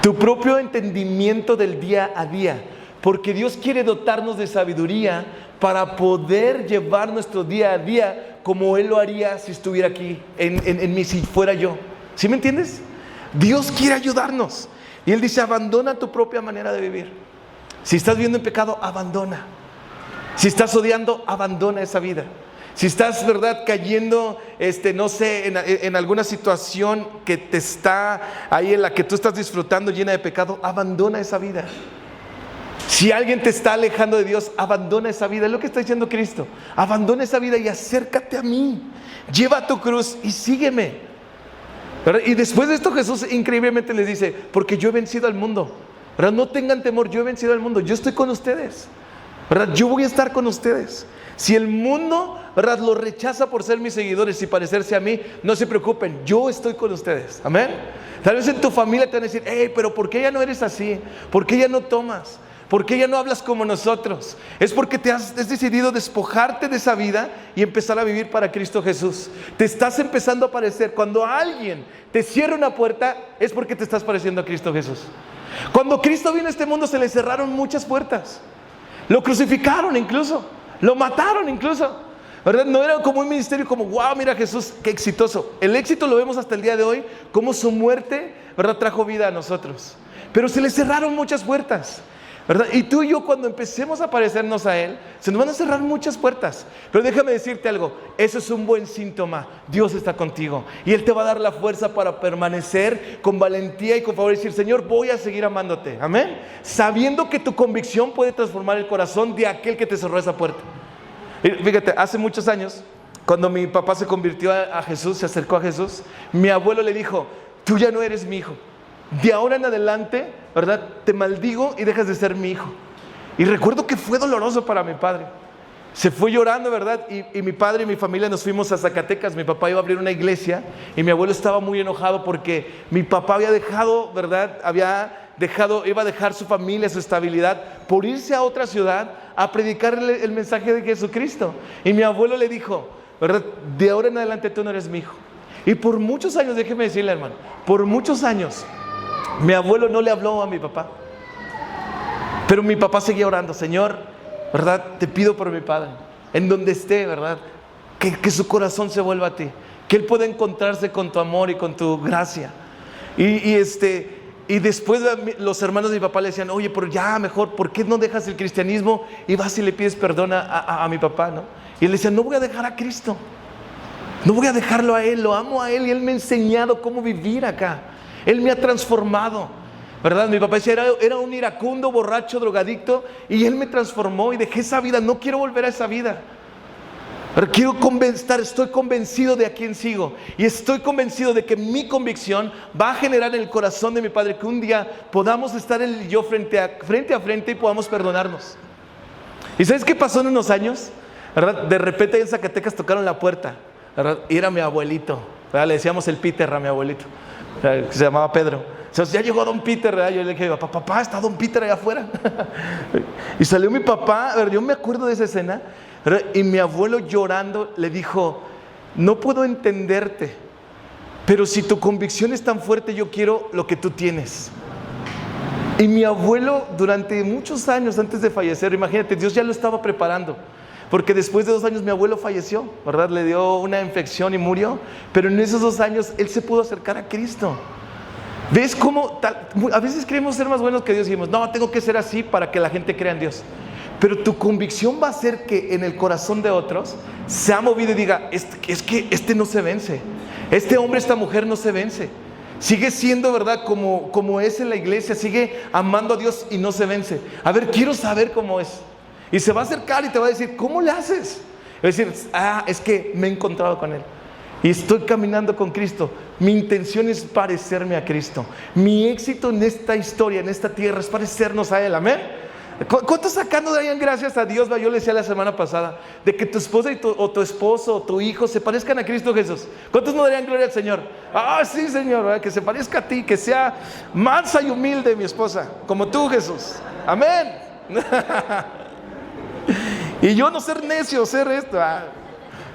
tu propio entendimiento del día a día, porque Dios quiere dotarnos de sabiduría para poder llevar nuestro día a día como Él lo haría si estuviera aquí en mí, si fuera yo. ¿Sí me entiendes? Dios quiere ayudarnos y Él dice: abandona tu propia manera de vivir. Si estás viviendo en pecado, abandona. Si estás odiando, abandona esa vida. Si estás, ¿verdad?, cayendo, no sé, en alguna situación que te está ahí, en la que tú estás disfrutando, llena de pecado, abandona esa vida. Si alguien te está alejando de Dios, abandona esa vida. Es lo que está diciendo Cristo. Abandona esa vida y acércate a mí. Lleva tu cruz y sígueme. ¿Verdad? Y después de esto Jesús increíblemente les dice: porque yo he vencido al mundo. ¿Verdad? No tengan temor, yo he vencido al mundo. Yo estoy con ustedes. ¿Verdad? Yo voy a estar con ustedes. Si el mundo, ¿verdad?, lo rechaza por ser mis seguidores y parecerse a mí, no se preocupen, yo estoy con ustedes. Amén. Tal vez en tu familia te van a decir: hey, pero ¿por qué ya no eres así? ¿Por qué ya no tomas? ¿Por qué ya no hablas como nosotros? Es porque has decidido despojarte de esa vida y empezar a vivir para Cristo Jesús. Te estás empezando a parecer. Cuando alguien te cierra una puerta, es porque te estás pareciendo a Cristo Jesús. Cuando Cristo vino a este mundo, se le cerraron muchas puertas. Lo crucificaron incluso, lo mataron incluso, ¿verdad? No era como un ministerio como: wow, mira Jesús, qué exitoso. El éxito lo vemos hasta el día de hoy, como su muerte, ¿verdad?, trajo vida a nosotros. Pero se le cerraron muchas puertas, ¿verdad? Y tú y yo, cuando empecemos a parecernos a Él, se nos van a cerrar muchas puertas. Pero déjame decirte algo, eso es un buen síntoma. Dios está contigo y Él te va a dar la fuerza para permanecer con valentía y con favor y decir: Señor, voy a seguir amándote. Amén. Sabiendo que tu convicción puede transformar el corazón de aquel que te cerró esa puerta. Y fíjate, hace muchos años, cuando mi papá se convirtió a Jesús, se acercó a Jesús, mi abuelo le dijo: tú ya no eres mi hijo. De ahora en adelante, ¿verdad?, te maldigo y dejas de ser mi hijo. Y recuerdo que fue doloroso para mi padre. Se fue llorando, ¿verdad? Y mi padre y mi familia nos fuimos a Zacatecas. Mi papá iba a abrir una iglesia y mi abuelo estaba muy enojado porque mi papá había dejado, ¿verdad?, iba a dejar su familia, su estabilidad, por irse a otra ciudad a predicarle el mensaje de Jesucristo. Y mi abuelo le dijo, ¿verdad?, de ahora en adelante tú no eres mi hijo. Y por muchos años, déjeme decirle, hermano, por muchos años mi abuelo no le habló a mi papá. Pero mi papá seguía orando: Señor, ¿verdad?, te pido por mi padre, en donde esté, ¿verdad?, que su corazón se vuelva a ti, que él pueda encontrarse con tu amor y con tu gracia. Y después los hermanos de mi papá le decían: oye, pero ya mejor, ¿por qué no dejas el cristianismo y vas y le pides perdón a mi papá, ¿no? Y él decía: no voy a dejar a Cristo, no voy a dejarlo a Él, lo amo a Él y Él me ha enseñado cómo vivir acá. Él me ha transformado, ¿verdad? Mi papá decía: era un iracundo, borracho, drogadicto, y Él me transformó y dejé esa vida. No quiero volver a esa vida. Pero estoy convencido de a quién sigo. Y estoy convencido de que mi convicción va a generar en el corazón de mi padre que un día podamos estar él y yo frente a frente y podamos perdonarnos. ¿Y sabes qué pasó en unos años? ¿Verdad? De repente ahí en Zacatecas tocaron la puerta, ¿verdad? Y era mi abuelito, ¿verdad? Le decíamos el Peter a mi abuelito, que se llamaba Pedro. Entonces ya llegó don Peter, ¿verdad? Yo le dije: papá, está don Peter allá afuera. Y salió mi papá, ¿verdad? Yo me acuerdo de esa escena, ¿verdad? Y mi abuelo llorando le dijo: no puedo entenderte, pero si tu convicción es tan fuerte, yo quiero lo que tú tienes. Y mi abuelo, durante muchos años antes de fallecer, imagínate, Dios ya lo estaba preparando, porque después de 2 años mi abuelo falleció, ¿verdad? Le dio una infección y murió. Pero en esos 2 años él se pudo acercar a Cristo. ¿Ves cómo a veces creemos ser más buenos que Dios y decimos: no, tengo que ser así para que la gente crea en Dios? pero tu convicción va a hacer que en el corazón de otros se ha movido y diga, es que este no se vence, este hombre, esta mujer no se vence, sigue siendo, ¿verdad?, como es en la iglesia, sigue amando a Dios y no se vence. A ver, quiero saber cómo es. Y se va a acercar y te va a decir, ¿cómo le haces? Y va a decir, es que me he encontrado con Él y estoy caminando con Cristo. Mi intención es parecerme a Cristo. Mi éxito en esta historia, en esta tierra, es parecernos a Él. Amén. ¿Cuántos acá no darían gracias a Dios? Yo le decía la semana pasada, de que tu esposa o tu esposo o tu hijo se parezcan a Cristo Jesús. ¿Cuántos no darían gloria al Señor? Sí, Señor, ¿verdad? Que se parezca a ti, que sea mansa y humilde mi esposa, como tú, Jesús. Amén. Y yo no ser necio, ser esto.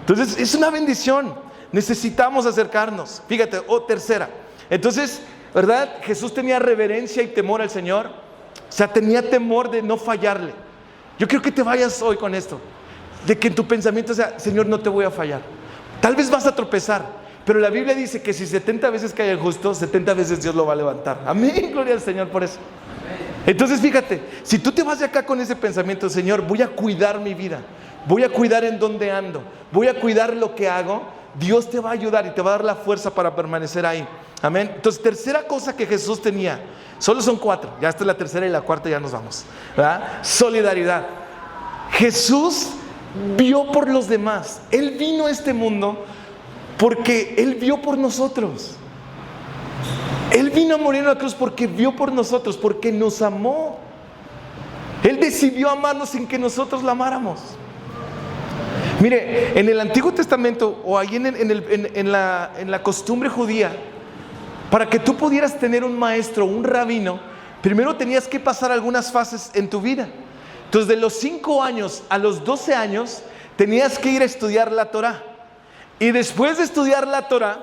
Entonces es una bendición. Necesitamos acercarnos. Fíjate, tercera. Entonces, ¿verdad? Jesús tenía reverencia y temor al Señor. O sea, tenía temor de no fallarle. Yo quiero que te vayas hoy con esto, de que en tu pensamiento sea, Señor, no te voy a fallar. Tal vez vas a tropezar, pero la Biblia dice que si 70 veces cae el justo, 70 veces Dios lo va a levantar. Amén, gloria al Señor por eso. Entonces fíjate, si tú te vas de acá con ese pensamiento, Señor, voy a cuidar mi vida, voy a cuidar en dónde ando, voy a cuidar lo que hago, Dios te va a ayudar y te va a dar la fuerza para permanecer ahí. Amén. Entonces, tercera cosa que Jesús tenía, solo son 4, ya esta es la tercera y la cuarta ya nos vamos, ¿verdad? Solidaridad. Jesús vio por los demás. Él vino a este mundo porque Él vio por nosotros. Él vino a morir en la cruz porque vio por nosotros, porque nos amó. Él decidió amarnos sin que nosotros la amáramos. Mire, en el Antiguo Testamento o ahí en la costumbre judía, para que tú pudieras tener un maestro, un rabino, primero tenías que pasar algunas fases en tu vida. Entonces, de los 5 años a los 12 años, tenías que ir a estudiar la Torá. Y después de estudiar la Torá,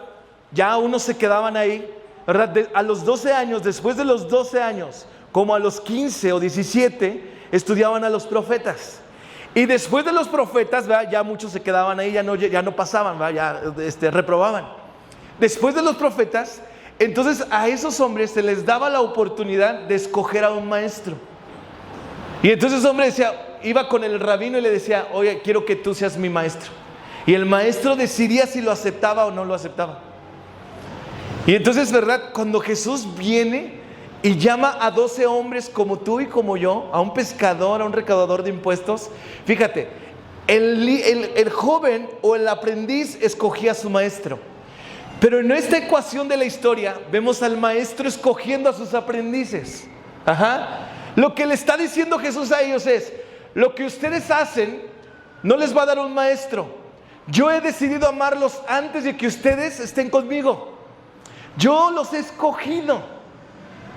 ya unos se quedaban ahí, ¿verdad? A los 12 años, después de los 12 años, como a los 15 o 17, estudiaban a los profetas. Y después de los profetas, ¿verdad?, ya muchos se quedaban ahí, ya no pasaban, ¿verdad?, ya reprobaban. Después de los profetas, entonces a esos hombres se les daba la oportunidad de escoger a un maestro. Y entonces ese hombre iba con el rabino y le decía, oye, quiero que tú seas mi maestro. Y el maestro decidía si lo aceptaba o no lo aceptaba. Y entonces, ¿verdad?, cuando Jesús viene y llama a 12 hombres como tú y como yo, a un pescador, a un recaudador de impuestos, fíjate, el joven o el aprendiz escogía a su maestro. Pero en esta ecuación de la historia vemos al maestro escogiendo a sus aprendices. Lo que le está diciendo Jesús a ellos es, lo que ustedes hacen no les va a dar un maestro. Yo he decidido amarlos antes de que ustedes estén conmigo. Yo los he escogido,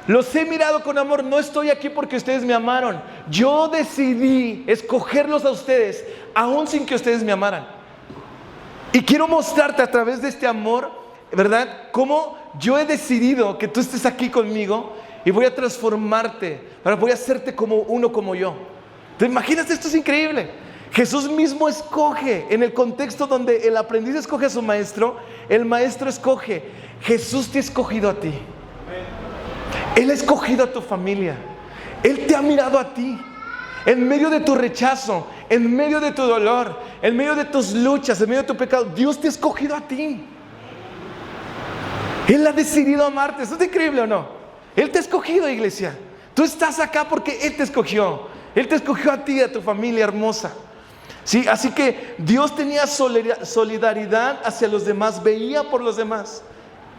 los he mirado con amor. No estoy aquí porque ustedes me amaron. Yo decidí escogerlos a ustedes aún sin que ustedes me amaran. Y quiero mostrarte a través de este amor, ¿verdad?, cómo yo he decidido que tú estés aquí conmigo y voy a transformarte, ¿verdad?, voy a hacerte como uno como yo. ¿Te imaginas? Esto es increíble. Jesús mismo escoge, en el contexto donde el aprendiz escoge a su maestro, el maestro escoge. Jesús te ha escogido a ti. Él ha escogido a tu familia. Él te ha mirado a ti. En medio de tu rechazo, en medio de tu dolor, en medio de tus luchas, en medio de tu pecado, Dios te ha escogido a ti. Él ha decidido amarte. ¿Eso es increíble o no? Él te ha escogido, iglesia. Tú estás acá porque Él te escogió. Él te escogió a ti, a tu familia hermosa. ¿Sí? Así que Dios tenía solidaridad hacia los demás, veía por los demás.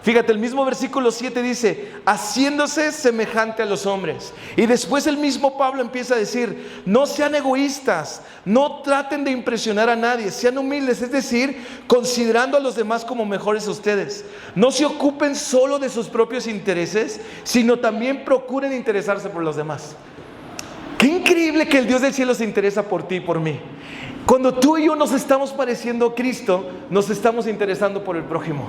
Fíjate, el mismo versículo 7 dice, haciéndose semejante a los hombres. Y después el mismo Pablo empieza a decir, no sean egoístas, no traten de impresionar a nadie, sean humildes, es decir, considerando a los demás como mejores a ustedes. No se ocupen solo de sus propios intereses, sino también procuren interesarse por los demás. Qué increíble que el Dios del cielo se interesa por ti y por mí. Cuando tú y yo nos estamos pareciendo a Cristo, nos estamos interesando por el prójimo.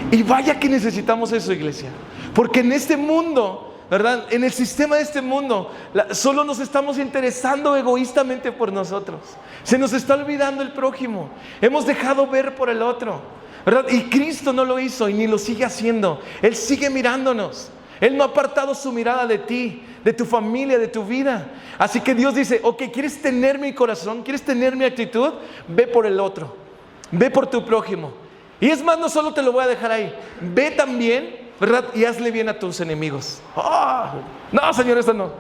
Y vaya que necesitamos eso, iglesia. Porque en este mundo, ¿verdad?, en el sistema de este mundo, solo nos estamos interesando egoístamente por nosotros. Se nos está olvidando el prójimo. Hemos dejado ver por el otro, ¿verdad? Y Cristo no lo hizo y ni lo sigue haciendo. Él sigue mirándonos. Él no ha apartado su mirada de ti, de tu familia, de tu vida. Así que Dios dice, ok, ¿quieres tener mi corazón? ¿Quieres tener mi actitud? Ve por el otro, ve por tu prójimo. Y es más, no solo te lo voy a dejar ahí, ve también, ¿verdad? Y hazle bien a tus enemigos. Oh, no, Señor, eso no.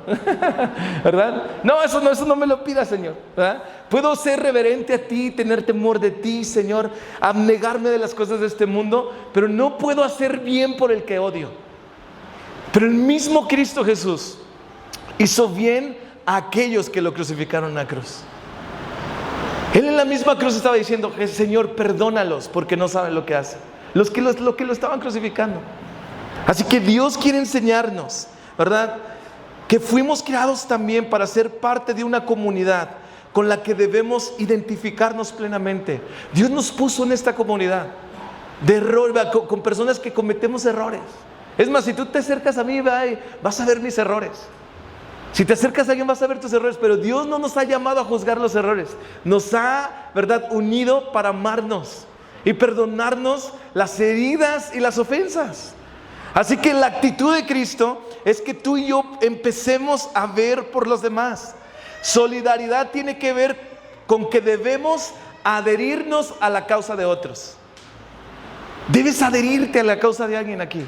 ¿Verdad? No, eso no me lo pidas, Señor. ¿Verdad? Puedo ser reverente a ti, tener temor de ti, Señor, abnegarme de las cosas de este mundo, pero no puedo hacer bien por el que odio. Pero el mismo Cristo Jesús hizo bien a aquellos que lo crucificaron en la cruz. Él en la misma cruz estaba diciendo, Señor, perdónalos porque no saben lo que hacen. Los que lo estaban crucificando. Así que Dios quiere enseñarnos, ¿verdad? Que fuimos creados también para ser parte de una comunidad con la que debemos identificarnos plenamente. Dios nos puso en esta comunidad de error, con personas que cometemos errores. Es más, si tú te acercas a mí, vas a ver mis errores. Si te acercas a alguien vas a ver tus errores, pero Dios no nos ha llamado a juzgar los errores. Nos ha, ¿verdad?, unido para amarnos y perdonarnos las heridas y las ofensas. Así que la actitud de Cristo es que tú y yo empecemos a ver por los demás. Solidaridad tiene que ver con que debemos adherirnos a la causa de otros. Debes adherirte a la causa de alguien aquí.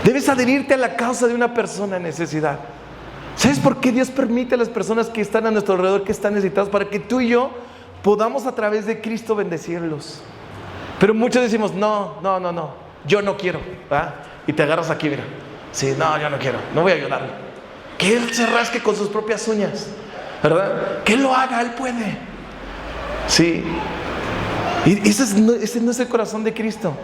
Debes adherirte a la causa de una persona en necesidad. ¿Sabes por qué Dios permite a las personas que están a nuestro alrededor, que están necesitadas? Para que tú y yo podamos a través de Cristo bendecirlos. Pero muchos decimos, no, yo no quiero, ¿verdad? Y te agarras aquí, mira. Sí, no, yo no quiero, no voy a ayudarle. Que él se rasque con sus propias uñas, ¿verdad? Que él lo haga, él puede. Sí. Y ese no es el corazón de Cristo.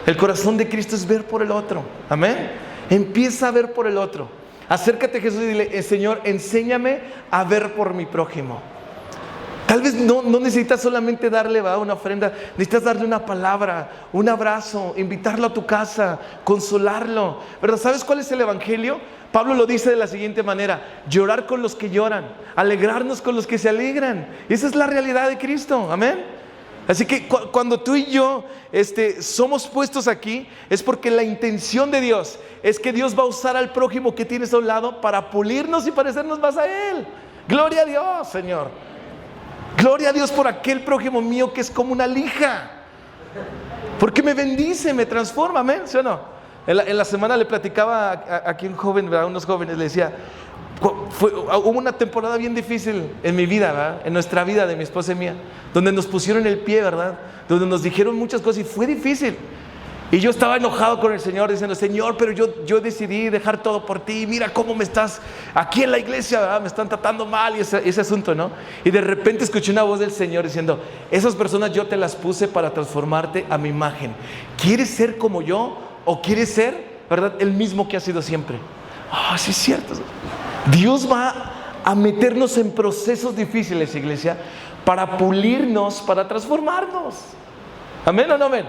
El corazón de Cristo es ver por el otro. Amén. Empieza a ver por el otro. Acércate a Jesús y dile, Señor, enséñame a ver por mi prójimo. Tal vez no necesitas solamente darle una ofrenda, necesitas darle una palabra, un abrazo, invitarlo a tu casa, consolarlo, ¿verdad? ¿Sabes cuál es el evangelio? Pablo lo dice de la siguiente manera: llorar con los que lloran, alegrarnos con los que se alegran. Esa es la realidad de Cristo, amén. Así que cuando tú y yo somos puestos aquí, es porque la intención de Dios es que Dios va a usar al prójimo que tienes a un lado para pulirnos y parecernos más a Él. Gloria a Dios, Señor. Gloria a Dios por aquel prójimo mío que es como una lija, porque me bendice, me transforma, amén, ¿sí o no? En la semana le platicaba aquí a unos jóvenes, le decía, hubo una temporada bien difícil en mi vida, ¿verdad? En nuestra vida, de mi esposa y mía, donde nos pusieron el pie, ¿verdad? Donde nos dijeron muchas cosas y fue difícil. Y yo estaba enojado con el Señor, diciendo, Señor, pero yo decidí dejar todo por ti. Mira cómo me estás aquí en la iglesia, ¿verdad? Me están tratando mal y ese asunto, ¿no? Y de repente escuché una voz del Señor diciendo, esas personas yo te las puse para transformarte a mi imagen. ¿Quieres ser como yo o quieres ser, verdad, el mismo que has sido siempre? Sí es cierto. Dios va a meternos en procesos difíciles, iglesia, para pulirnos, para transformarnos. ¿Amén o no amén?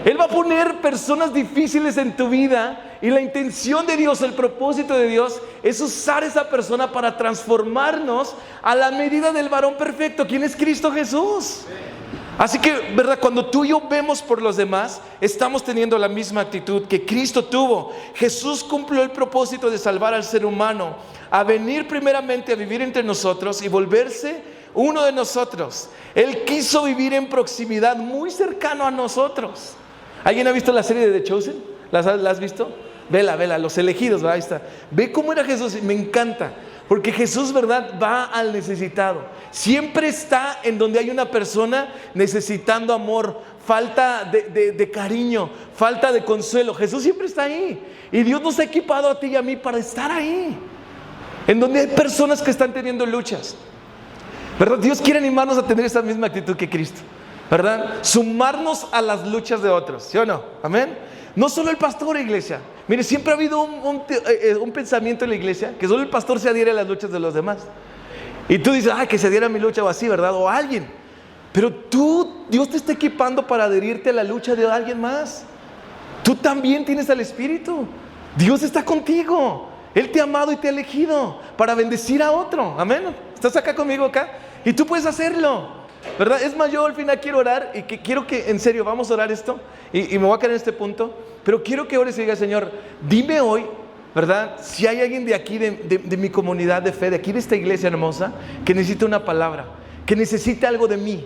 Él va a poner personas difíciles en tu vida y la intención de Dios, el propósito de Dios es usar esa persona para transformarnos a la medida del varón perfecto. ¿Quién es Cristo Jesús? Así que, ¿verdad? Cuando tú y yo vemos por los demás, estamos teniendo la misma actitud que Cristo tuvo. Jesús cumplió el propósito de salvar al ser humano, a venir primeramente a vivir entre nosotros y volverse uno de nosotros. Él quiso vivir en proximidad, muy cercano a nosotros. ¿Alguien ha visto la serie de The Chosen? ¿La has visto? Vela, Los Elegidos, ¿verdad? Ahí está. Ve cómo era Jesús, me encanta. Porque Jesús, ¿verdad?, va al necesitado. Siempre está en donde hay una persona necesitando amor, falta de cariño, falta de consuelo. Jesús siempre está ahí. Y Dios nos ha equipado a ti y a mí para estar ahí. En donde hay personas que están teniendo luchas, ¿verdad? Dios quiere animarnos a tener esa misma actitud que Cristo, ¿verdad? Sumarnos a las luchas de otros, ¿sí o no? Amén. No solo el pastor, iglesia. Mire, siempre ha habido un pensamiento en la iglesia que solo el pastor se adhiere a las luchas de los demás. Y tú dices, que se adhiera a mi lucha o así, ¿verdad? O a alguien. Pero Dios te está equipando para adherirte a la lucha de alguien más. Tú también tienes al Espíritu. Dios está contigo. Él te ha amado y te ha elegido para bendecir a otro. Amén. ¿Estás acá conmigo acá? Y tú puedes hacerlo. ¿verdad? Es más, yo al final quiero orar y quiero que, en serio, vamos a orar esto y me voy a quedar en este punto, pero quiero que ores y digas, Señor, dime hoy, ¿verdad? Si hay alguien de aquí, de mi comunidad de fe, de aquí de esta iglesia hermosa, que necesita una palabra, que necesita algo de mí,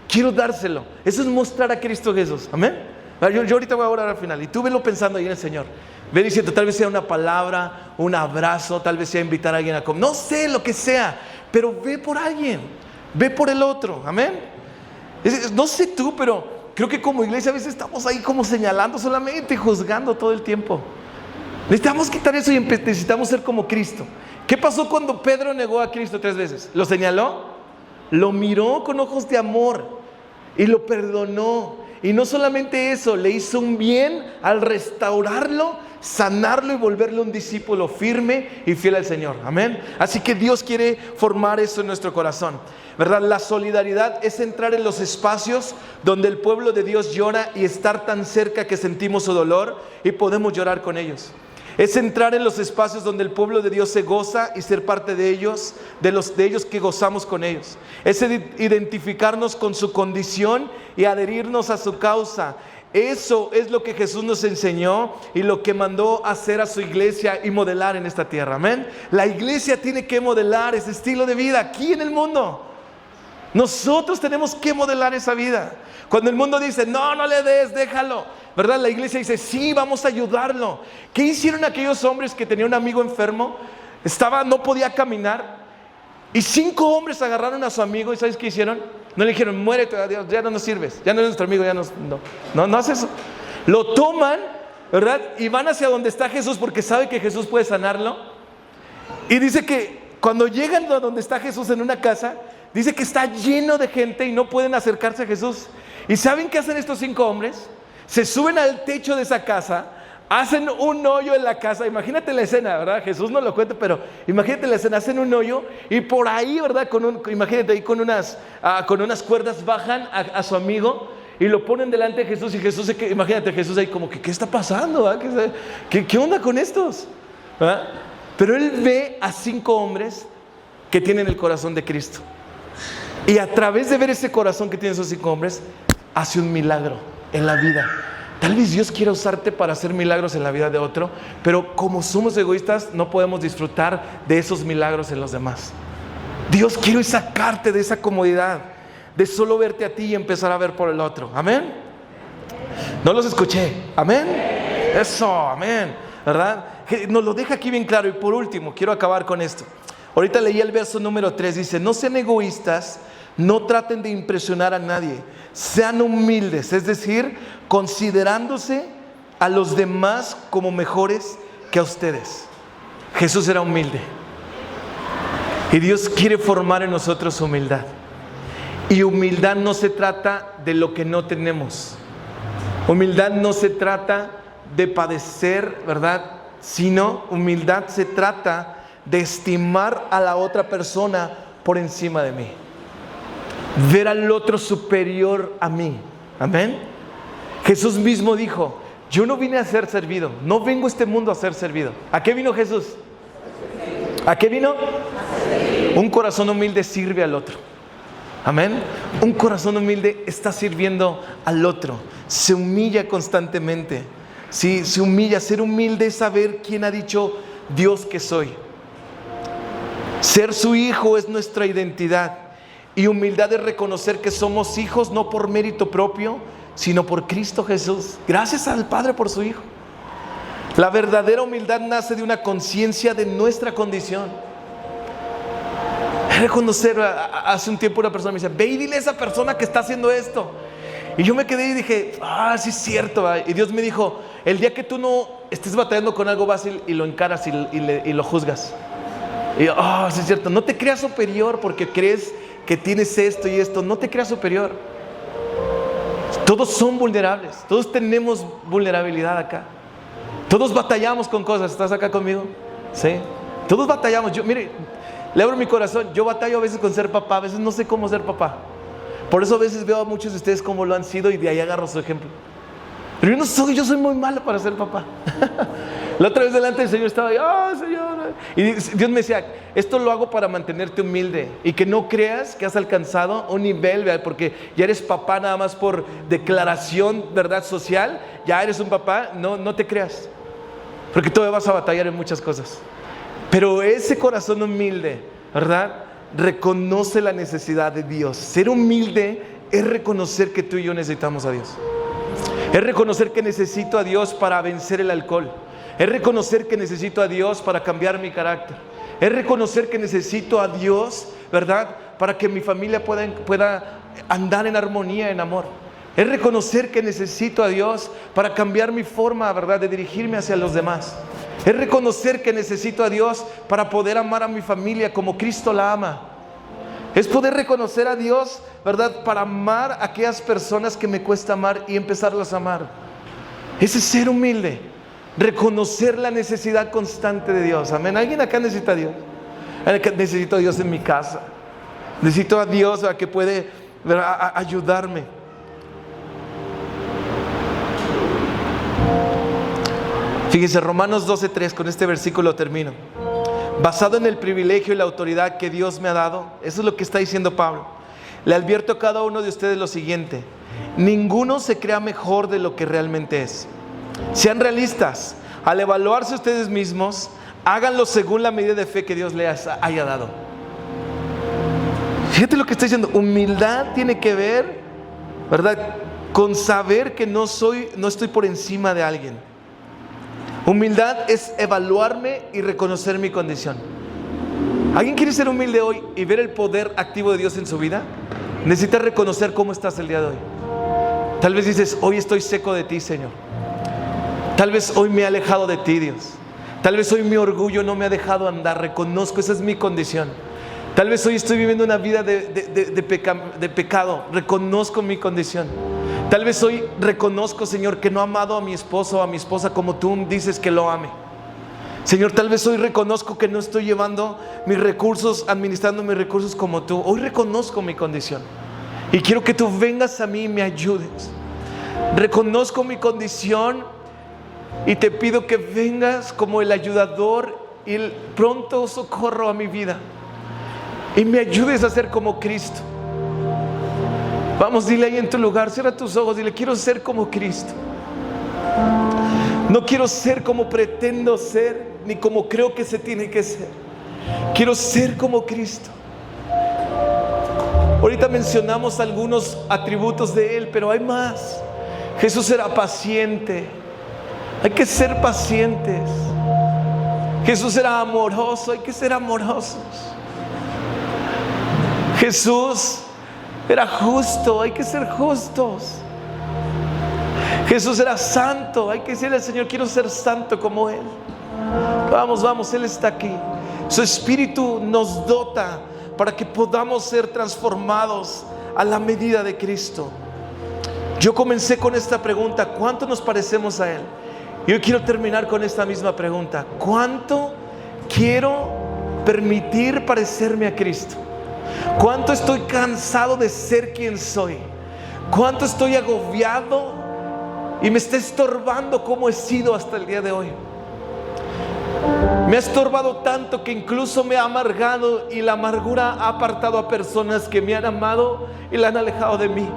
quiero dárselo. Eso es mostrar a Cristo Jesús, amén. Yo ahorita voy a orar al final y tú velo pensando ahí en el Señor. Ve diciendo, tal vez sea una palabra, un abrazo, tal vez sea invitar a alguien a comer, no sé, lo que sea, pero ve por alguien, ve por el otro, amén. No sé tú, pero creo que como iglesia a veces estamos ahí como señalando solamente, juzgando todo el tiempo. Necesitamos quitar eso y necesitamos ser como Cristo. ¿Qué pasó cuando Pedro negó a Cristo 3 veces? ¿Lo señaló? Lo miró con ojos de amor y lo perdonó. Y no solamente eso, le hizo un bien al restaurarlo, sanarlo y volverlo un discípulo firme y fiel al Señor, amén. Así que Dios quiere formar eso en nuestro corazón, ¿verdad? La solidaridad es entrar en los espacios donde el pueblo de Dios llora y estar tan cerca que sentimos su dolor y podemos llorar con ellos. Es entrar en los espacios donde el pueblo de Dios se goza y ser parte de ellos, de ellos que gozamos con ellos. Es identificarnos con su condición y adherirnos a su causa. Eso es lo que Jesús nos enseñó y lo que mandó hacer a su iglesia y modelar en esta tierra, amén. La iglesia tiene que modelar ese estilo de vida aquí en el mundo. Nosotros tenemos que modelar esa vida. Cuando el mundo dice, no le des, déjalo, ¿verdad? La iglesia dice, sí, vamos a ayudarlo. ¿Qué hicieron aquellos hombres que tenían un amigo enfermo? No podía caminar. Y 5 hombres agarraron a su amigo y ¿sabes qué hicieron? No le dijeron, muérete, adiós, ya no nos sirves, ya no eres nuestro amigo, no hace eso. Lo toman, ¿verdad? Y van hacia donde está Jesús porque sabe que Jesús puede sanarlo. Y dice que cuando llegan a donde está Jesús en una casa, dice que está lleno de gente y no pueden acercarse a Jesús. ¿Y saben qué hacen estos 5 hombres? Se suben al techo de esa casa, hacen un hoyo en la casa. Imagínate la escena, ¿verdad? Jesús no lo cuenta, pero imagínate la escena. Hacen un hoyo y por ahí, ¿verdad? Imagínate ahí con unas cuerdas bajan a su amigo y lo ponen delante de Jesús. Y Jesús, imagínate Jesús ahí como que, ¿qué está pasando? ¿Qué onda con estos? ¿Verdad? Pero él ve a 5 hombres que tienen el corazón de Cristo. Y a través de ver ese corazón que tienen esos 5 hombres, hace un milagro en la vida. Tal vez Dios quiera usarte para hacer milagros en la vida de otro, pero como somos egoístas no podemos disfrutar de esos milagros en los demás. Dios quiere sacarte de esa comodidad de solo verte a ti y empezar a ver por el otro, amén. No los escuché, amén. Eso, amén, ¿verdad? Nos lo deja aquí bien claro. Y por último, quiero acabar con esto. Ahorita leí el verso número 3, dice, no sean egoístas, no traten de impresionar a nadie, sean humildes, es decir, considerándose a los demás como mejores que a ustedes. Jesús era humilde y Dios quiere formar en nosotros humildad. Y humildad no se trata de lo que no tenemos. Humildad no se trata de padecer, ¿verdad? Sino humildad se trata de estimar a la otra persona por encima de mí, ver al otro superior a mí, amén. Jesús mismo dijo, yo no vine a ser servido, no vengo a este mundo a ser servido. ¿A qué vino Jesús? ¿A qué vino? Un corazón humilde sirve al otro, amén. Un corazón humilde está sirviendo al otro, se humilla constantemente. Sí, se humilla. Ser humilde es saber quién ha dicho Dios que soy. Ser su hijo es nuestra identidad. Y humildad es reconocer que somos hijos no por mérito propio, sino por Cristo Jesús. Gracias al Padre por su Hijo. La verdadera humildad nace de una conciencia de nuestra condición. Reconocer, hace un tiempo una persona me dice, ve y dile a esa persona que está haciendo esto. Y yo me quedé y dije, sí es cierto. Y Dios me dijo, el día que tú no estés batallando con algo, vas y lo encaras y lo juzgas. Y yo, sí es cierto. No te creas superior porque crees que tienes esto y esto. No te creas superior. Todos son vulnerables. Todos tenemos vulnerabilidad acá. Todos batallamos con cosas. ¿Estás acá conmigo? Sí. Todos batallamos. Mire, le abro mi corazón. Yo batallo a veces con ser papá. A veces no sé cómo ser papá. Por eso a veces veo a muchos de ustedes cómo lo han sido y de ahí agarro su ejemplo. Pero yo soy muy malo para ser papá. La otra vez delante del Señor estaba ahí, Señor. Y Dios me decía, esto lo hago para mantenerte humilde y que no creas que has alcanzado un nivel, ¿verdad? Porque ya eres papá nada más por declaración, ¿verdad? Social, ya eres un papá, no te creas. Porque todavía vas a batallar en muchas cosas. Pero ese corazón humilde, ¿verdad? Reconoce la necesidad de Dios. Ser humilde es reconocer que tú y yo necesitamos a Dios. Es reconocer que necesito a Dios para vencer el alcohol. Es reconocer que necesito a Dios para cambiar mi carácter. Es reconocer que necesito a Dios, ¿verdad? Para que mi familia pueda andar en armonía, en amor. Es reconocer que necesito a Dios para cambiar mi forma, ¿verdad?, de dirigirme hacia los demás. Es reconocer que necesito a Dios para poder amar a mi familia como Cristo la ama. Es poder reconocer a Dios, ¿verdad?, para amar a aquellas personas que me cuesta amar y empezarlas a amar. Ese es ser humilde. Reconocer la necesidad constante de Dios. Amén. ¿Alguien acá necesita a Dios? Necesito a Dios en mi casa. Necesito a Dios que puede, ¿verdad?, ayudarme. Fíjense, Romanos 12:3, con este versículo termino. Basado en el privilegio y la autoridad que Dios me ha dado, eso es lo que está diciendo Pablo. Le advierto a cada uno de ustedes lo siguiente: ninguno se crea mejor de lo que realmente es. Sean realistas. Al evaluarse ustedes mismos, háganlo según la medida de fe que Dios les haya dado. Fíjate lo que está diciendo. Humildad tiene que ver, ¿verdad?, con saber que no estoy por encima de alguien. Humildad es evaluarme y reconocer mi condición. ¿Alguien quiere ser humilde hoy y ver el poder activo de Dios en su vida? Necesita reconocer cómo estás el día de hoy. Tal vez dices, hoy estoy seco de ti, Señor. Tal vez hoy me he alejado de ti, Dios. Tal vez hoy mi orgullo no me ha dejado andar. Reconozco, esa es mi condición. Tal vez hoy estoy viviendo una vida de pecado. Reconozco mi condición. Tal vez hoy reconozco, Señor, que no he amado a mi esposo o a mi esposa como tú dices que lo ame. Señor, tal vez hoy reconozco que no estoy llevando mis recursos, administrando mis recursos como tú. Hoy reconozco mi condición y quiero que tú vengas a mí y me ayudes. Reconozco mi condición y te pido que vengas como el ayudador y el pronto socorro a mi vida y me ayudes a ser como Cristo. Vamos, dile ahí en tu lugar, cierra tus ojos, dile, quiero ser como Cristo. No quiero ser como pretendo ser, ni como creo que se tiene que ser. Quiero ser como Cristo. Ahorita mencionamos algunos atributos de Él, pero hay más. Jesús era paciente. Hay que ser pacientes. Jesús era amoroso. Hay que ser amorosos. Jesús era justo, hay que ser justos. Jesús era santo, hay que decirle al Señor, quiero ser santo como Él. Vamos, Él está aquí. Su Espíritu nos dota para que podamos ser transformados a la medida de Cristo. Yo comencé con esta pregunta: ¿cuánto nos parecemos a Él? Y hoy quiero terminar con esta misma pregunta: ¿cuánto quiero permitir parecerme a Cristo? ¿Cuánto estoy cansado de ser quien soy? ¿Cuánto estoy agobiado y me está estorbando como he sido hasta el día de hoy? Me ha estorbado tanto que incluso me ha amargado, y la amargura ha apartado a personas que me han amado y la han alejado de mí,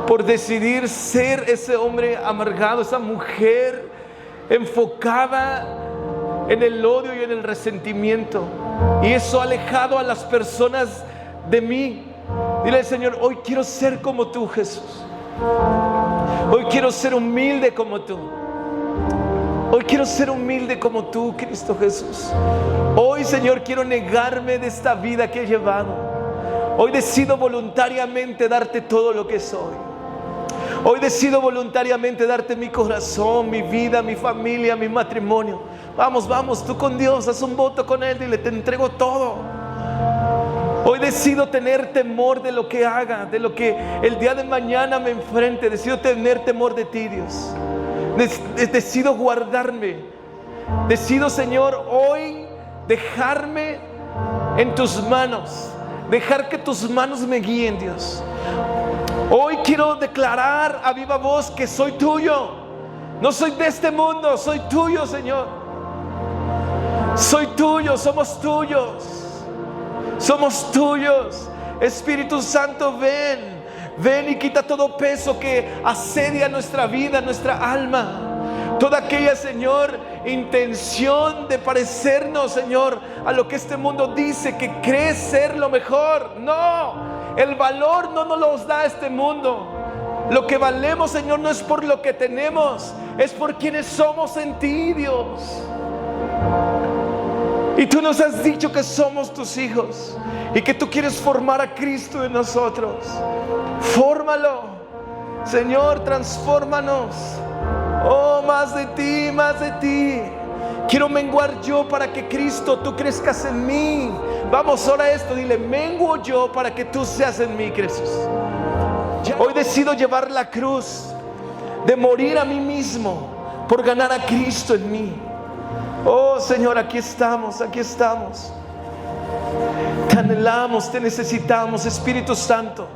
por decidir ser ese hombre amargado, esa mujer enfocada en el odio y en el resentimiento, y eso ha alejado a las personas de mí. Dile al Señor: hoy quiero ser como tú, Jesús. Hoy quiero ser humilde como tú. Hoy quiero ser humilde como tú, Cristo Jesús. Hoy, Señor, quiero negarme de esta vida que he llevado. Hoy decido voluntariamente darte todo lo que soy. Hoy decido voluntariamente darte mi corazón, mi vida, mi familia, mi matrimonio. Vamos, tú con Dios, haz un voto con Él, dile: te entrego todo. Hoy decido tener temor de lo que haga, de lo que el día de mañana me enfrente. Decido tener temor de ti, Dios. Decido guardarme. Decido, Señor, hoy dejarme en tus manos. Dejar que tus manos me guíen, Dios. Hoy quiero declarar a viva voz que soy tuyo. No soy de este mundo, soy tuyo, Señor. Soy tuyo, somos tuyos. Somos tuyos. Espíritu Santo, ven. Ven y quita todo peso que asedia nuestra vida, nuestra alma. Toda aquella, Señor, intención de parecernos, Señor, a lo que este mundo dice que cree ser lo mejor. No, el valor no nos lo da este mundo. Lo que valemos, Señor, no es por lo que tenemos, es por quienes somos en ti, Dios. Y tú nos has dicho que somos tus hijos y que tú quieres formar a Cristo en nosotros. Fórmalo, Señor, transfórmanos. Oh, más de ti, más de ti. Quiero menguar yo para que Cristo, tú crezcas en mí. Vamos, ora esto, dile: menguo yo para que tú seas en mí, Jesús. Hoy decido llevar la cruz de morir a mí mismo por ganar a Cristo en mí. Oh, Señor, aquí estamos, aquí estamos. Te anhelamos, te necesitamos, Espíritu Santo.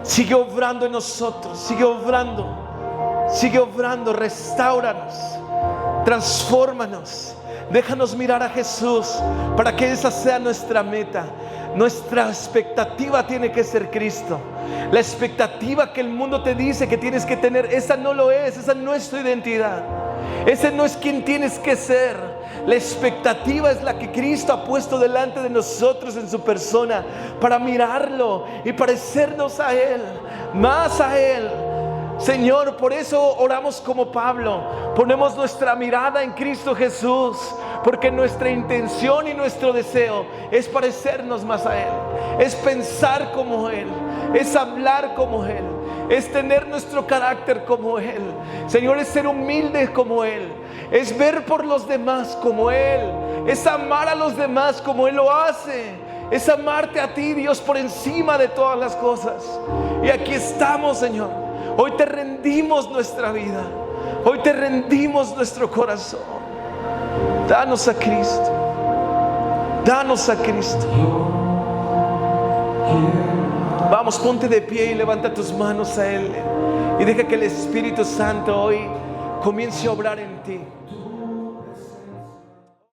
Sigue obrando en nosotros, sigue obrando. Sigue obrando, restáuranos, transfórmanos. Déjanos mirar a Jesús para que esa sea nuestra meta. Nuestra expectativa tiene que ser Cristo. La expectativa que el mundo te dice que tienes que tener, esa no lo es, esa no es tu identidad. Ese no es quien tienes que ser. La expectativa es la que Cristo ha puesto delante de nosotros en su persona, para mirarlo y parecernos a Él, más a Él. Señor, por eso oramos como Pablo. Ponemos nuestra mirada en Cristo Jesús, porque nuestra intención y nuestro deseo es parecernos más a Él, es pensar como Él, es hablar como Él, es tener nuestro carácter como Él. Señor, es ser humilde como Él, es ver por los demás como Él, es amar a los demás como Él lo hace, es amarte a ti, Dios, por encima de todas las cosas. Y aquí estamos, Señor. Hoy te rendimos nuestra vida. Hoy te rendimos nuestro corazón. Danos a Cristo. Danos a Cristo. Vamos, ponte de pie y levanta tus manos a Él. Y deja que el Espíritu Santo hoy comience a obrar en ti.